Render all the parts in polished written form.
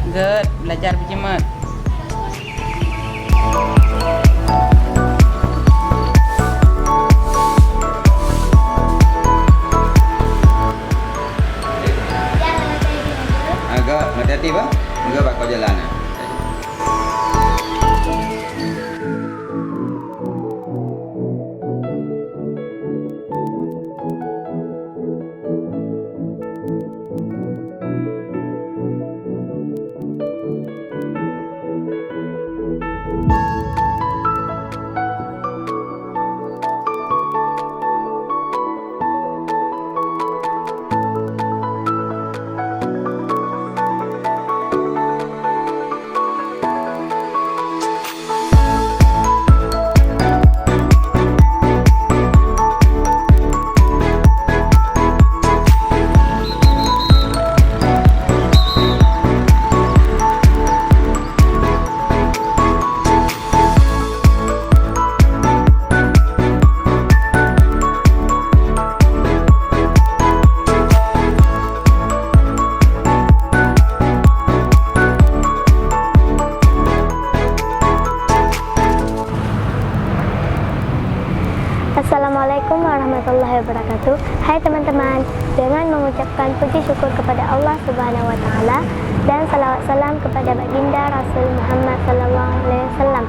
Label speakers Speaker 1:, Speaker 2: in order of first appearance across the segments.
Speaker 1: Good, belajar berjemut.
Speaker 2: Agak hati-hati Pak. Enggak Pak kau jalan.
Speaker 3: Assalamualaikum warahmatullahi wabarakatuh. Hai teman-teman, dengan mengucapkan puji syukur kepada Allah Subhanahu wa taala dan salawat salam kepada baginda Rasul Muhammad sallallahu alaihi wasallam.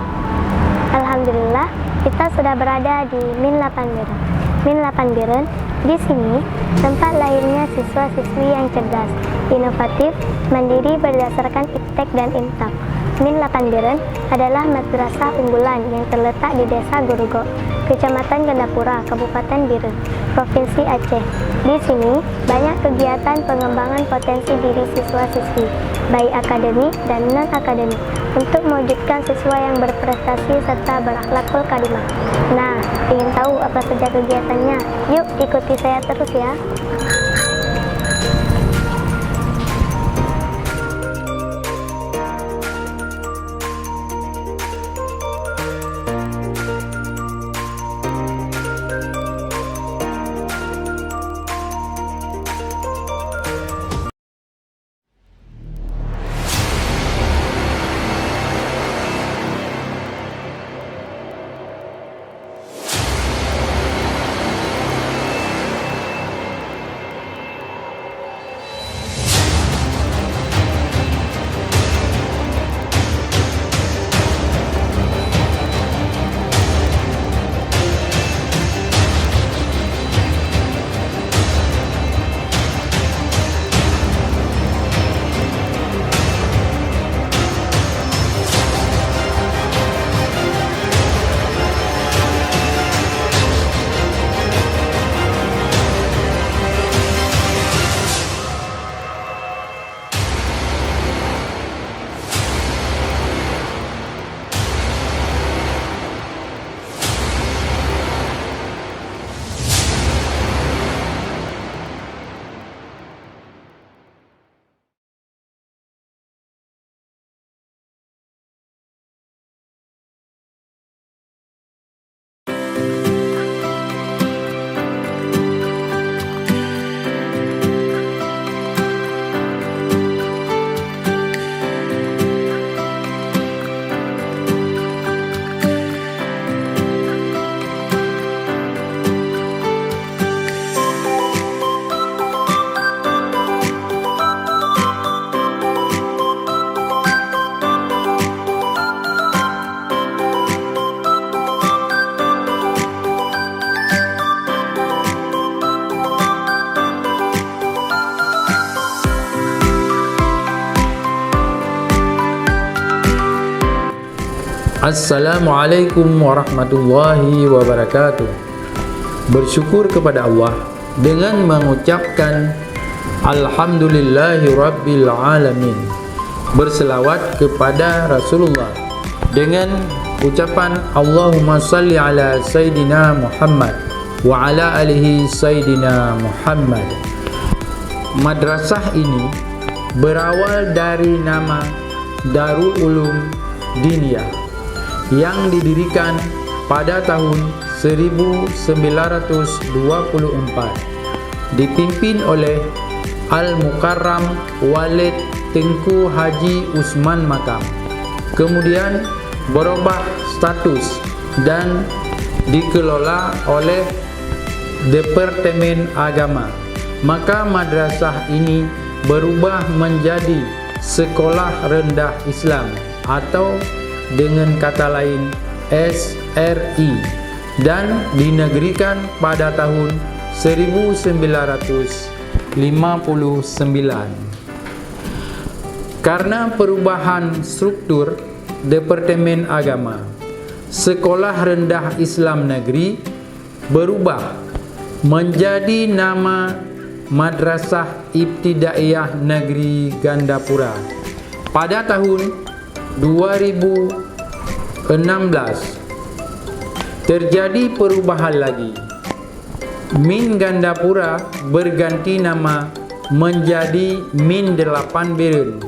Speaker 3: Alhamdulillah, kita sudah berada di Min 8 Biren. Min 8 Biren di sini tempat lahirnya siswa-siswi yang cerdas, inovatif, mandiri berdasarkan iptek dan imtak. Min 8 Biren adalah madrasah unggulan yang terletak di Desa Gurugo, Kecamatan Gandapura, Kabupaten Biren, Provinsi Aceh. Di sini banyak kegiatan pengembangan potensi diri siswa-siswi, baik akademik dan non-akademik, untuk mewujudkan siswa yang berprestasi serta berakhlakul karimah. Nah, ingin tahu apa saja kegiatannya? Yuk ikuti saya terus ya.
Speaker 4: Assalamualaikum warahmatullahi wabarakatuh. Bersyukur kepada Allah dengan mengucapkan Alhamdulillahi Rabbil Alamin. Berselawat kepada Rasulullah dengan ucapan Allahumma salli ala Sayyidina Muhammad wa ala alihi Sayyidina Muhammad. Madrasah ini berawal dari nama Darul Ulum Diniyah yang didirikan pada tahun 1924, dipimpin oleh Al-Mukarram Walid Tengku Haji Usman Makam. Kemudian berubah status dan dikelola oleh Departemen Agama. Maka madrasah ini berubah menjadi Sekolah Rendah Islam atau dengan kata lain SRI dan dinegerikan pada tahun 1959. Karena perubahan struktur Departemen Agama, Sekolah Rendah Islam Negeri berubah menjadi nama Madrasah Ibtidaiyah Negeri Gandapura. Pada tahun 2016 terjadi perubahan lagi. Min Gandapura berganti nama menjadi Min 8 Biren.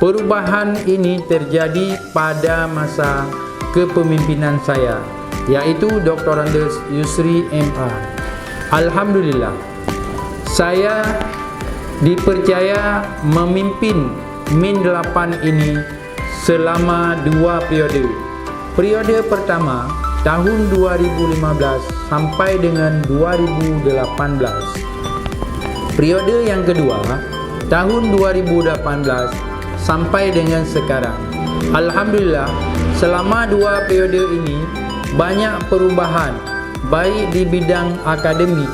Speaker 4: Perubahan ini terjadi pada masa kepemimpinan saya, yaitu Dr. Andes Yusri MA. Alhamdulillah, saya dipercaya memimpin Min 8 ini selama 2 periode. Periode pertama tahun 2015 sampai dengan 2018. Periode yang kedua tahun 2018 sampai dengan sekarang. Alhamdulillah, selama 2 periode ini banyak perubahan baik di bidang akademik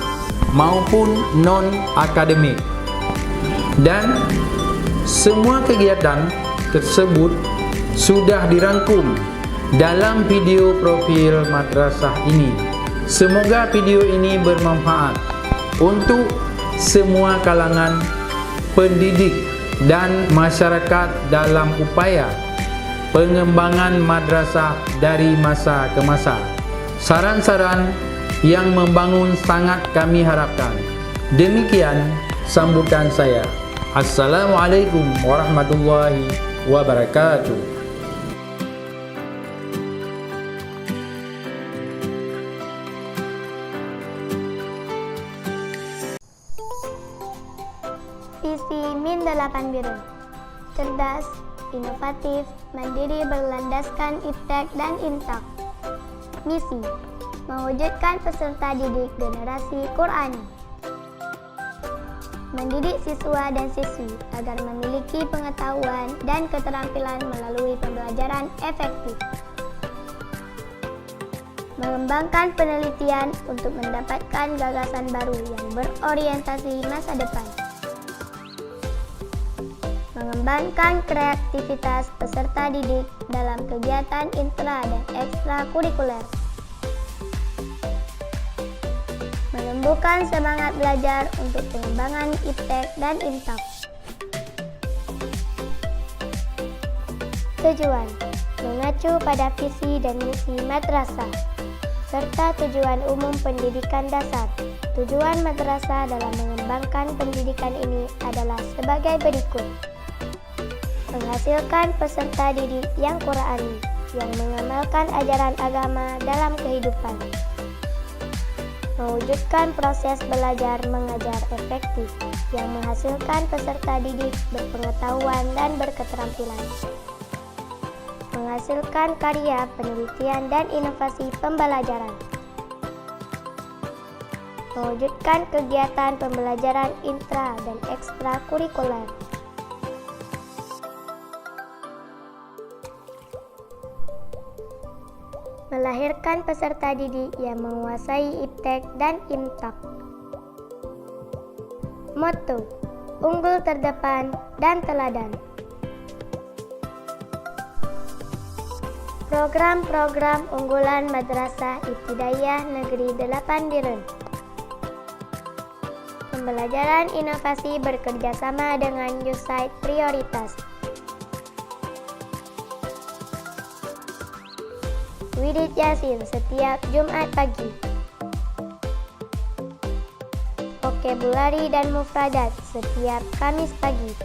Speaker 4: maupun non-akademik, dan semua kegiatan tersebut sudah dirangkum dalam video profil madrasah ini. Semoga video ini bermanfaat untuk semua kalangan pendidik dan masyarakat dalam upaya pengembangan madrasah dari masa ke masa. Saran-saran yang membangun sangat kami harapkan. Demikian sambutan saya. Assalamualaikum warahmatullahi wabarakatuh.
Speaker 3: Visi Min 8 Biren: cerdas, inovatif, mandiri berlandaskan iptek dan intak. Misi: mewujudkan peserta didik generasi Qurani. Mendidik siswa dan siswi agar memiliki pengetahuan dan keterampilan melalui pembelajaran efektif. Mengembangkan penelitian untuk mendapatkan gagasan baru yang berorientasi masa depan. Mengembangkan kreativitas peserta didik dalam kegiatan intra dan ekstrakurikuler. Menumbuhkan semangat belajar untuk pengembangan iptek dan intak. Tujuan: mengacu pada visi dan misi madrasah serta tujuan umum pendidikan dasar. Tujuan madrasah dalam mengembangkan pendidikan ini adalah sebagai berikut: menghasilkan peserta didik yang Qurani, yang mengamalkan ajaran agama dalam kehidupan. Mewujudkan proses belajar mengajar efektif, yang menghasilkan peserta didik berpengetahuan dan berketerampilan. Menghasilkan karya penelitian dan inovasi pembelajaran. Mewujudkan kegiatan pembelajaran intra dan ekstrakurikuler. Melahirkan peserta didik yang menguasai iptek dan intak. Motto: unggul terdepan dan teladan. Program-program unggulan Madrasah Ibtidaiyah Negeri 8 Biren. Pembelajaran inovasi bekerjasama dengan USAID prioritas. Wirid Yasin setiap Jumat pagi. Vokabulari dan mufradat setiap Kamis pagi.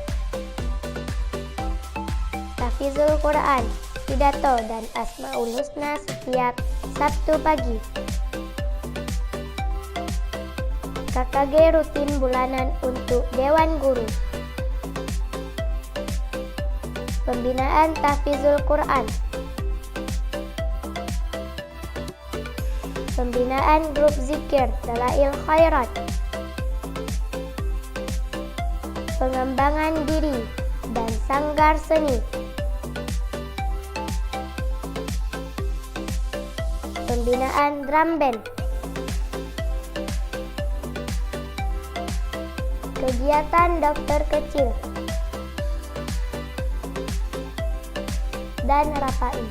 Speaker 3: Tahfizul Quran, pidato dan Asmaul Husna setiap Sabtu pagi. KKG rutin bulanan untuk Dewan Guru. Pembinaan tahfizul Quran. Pembinaan grup zikir Dalail Khairat. Pengembangan diri dan sanggar seni. Pembinaan drum band. Kegiatan dokter kecil dan Rapai.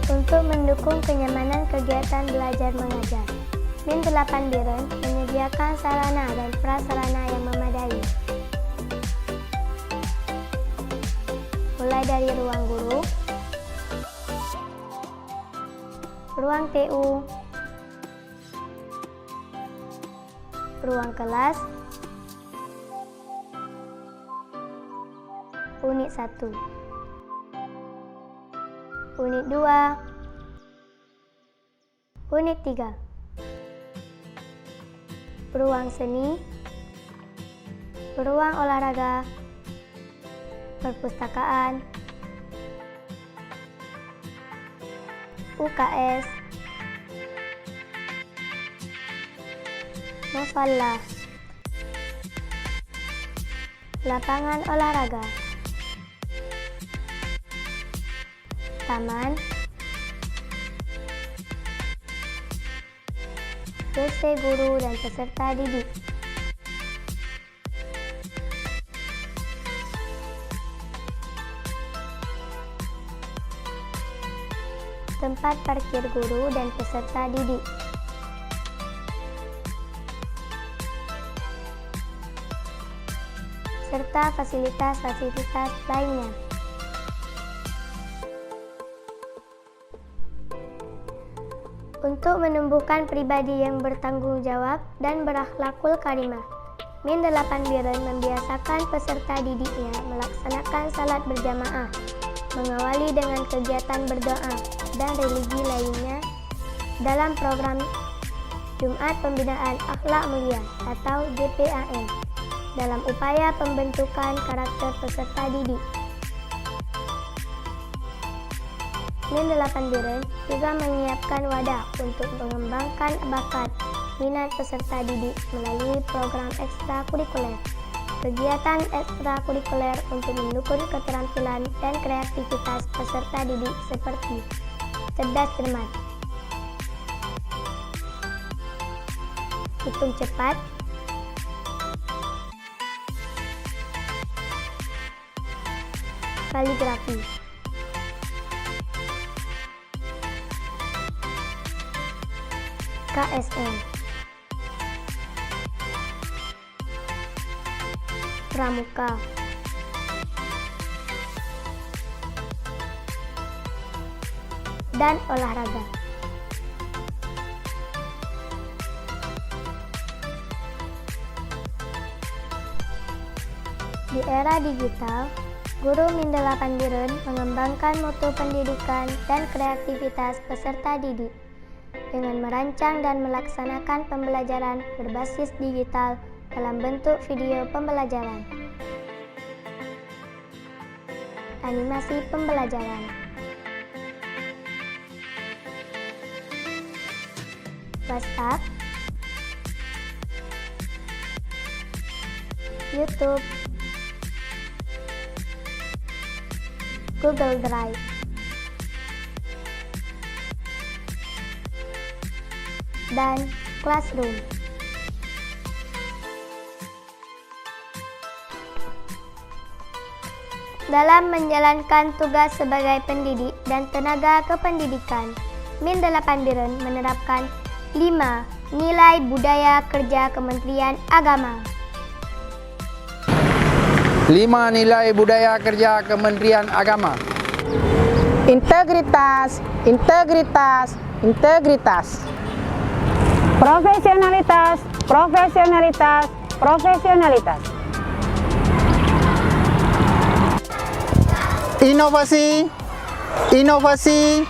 Speaker 3: Untuk mendukung kenyamanan kegiatan belajar mengajar, Min 8 Biren menyediakan sarana dan prasarana yang memadai. Mulai dari ruang guru, ruang TU, ruang kelas, unit 1, unit 2, unit 3, ruang seni, ruang olahraga, perpustakaan, UKS, musalla, lapangan olahraga, taman, WC guru dan peserta didik, tempat parkir guru dan peserta didik, serta fasilitas-fasilitas lainnya. Untuk menumbuhkan pribadi yang bertanggung jawab dan berakhlakul karimah, Min 8 Biren membiasakan peserta didiknya melaksanakan salat berjamaah, mengawali dengan kegiatan berdoa dan religi lainnya dalam program Jumat Pembinaan Akhlak Mulia atau JPAM dalam upaya pembentukan karakter peserta didik. Min 8 Biren juga menyiapkan wadah untuk mengembangkan bakat minat peserta didik melalui program ekstrakurikuler. Kegiatan ekstrakurikuler untuk mendukung keterampilan dan kreativitas peserta didik seperti cerdas cermat, hitung cepat, kaligrafi, KSM, pramuka, dan olahraga. Di era digital, guru Min 8 Biren mengembangkan mutu pendidikan dan kreativitas peserta didik dengan merancang dan melaksanakan pembelajaran berbasis digital dalam bentuk video pembelajaran, animasi pembelajaran, WhatsApp, YouTube, Google Drive, dan Classroom. Dalam menjalankan tugas sebagai pendidik dan tenaga kependidikan, Min 8 Biren menerapkan 5 nilai budaya kerja Kementerian Agama.
Speaker 1: 5 nilai budaya kerja Kementerian Agama.
Speaker 5: Integritas, integritas, integritas. Profesionalitas, profesionalitas, profesionalitas.
Speaker 1: Inovasi, inovasi,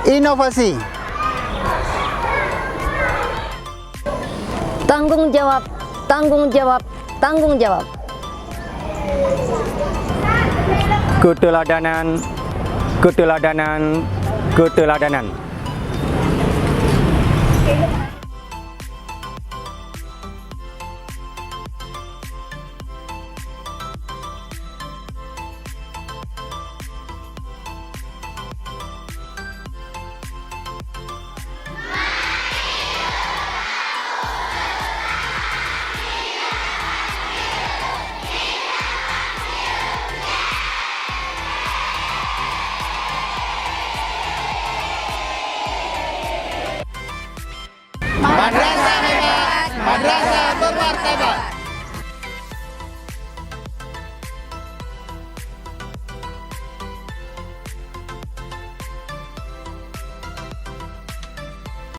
Speaker 1: inovasi.
Speaker 6: Tanggung jawab, tanggung jawab, tanggung jawab.
Speaker 7: Keteladanan, keteladanan, keteladanan.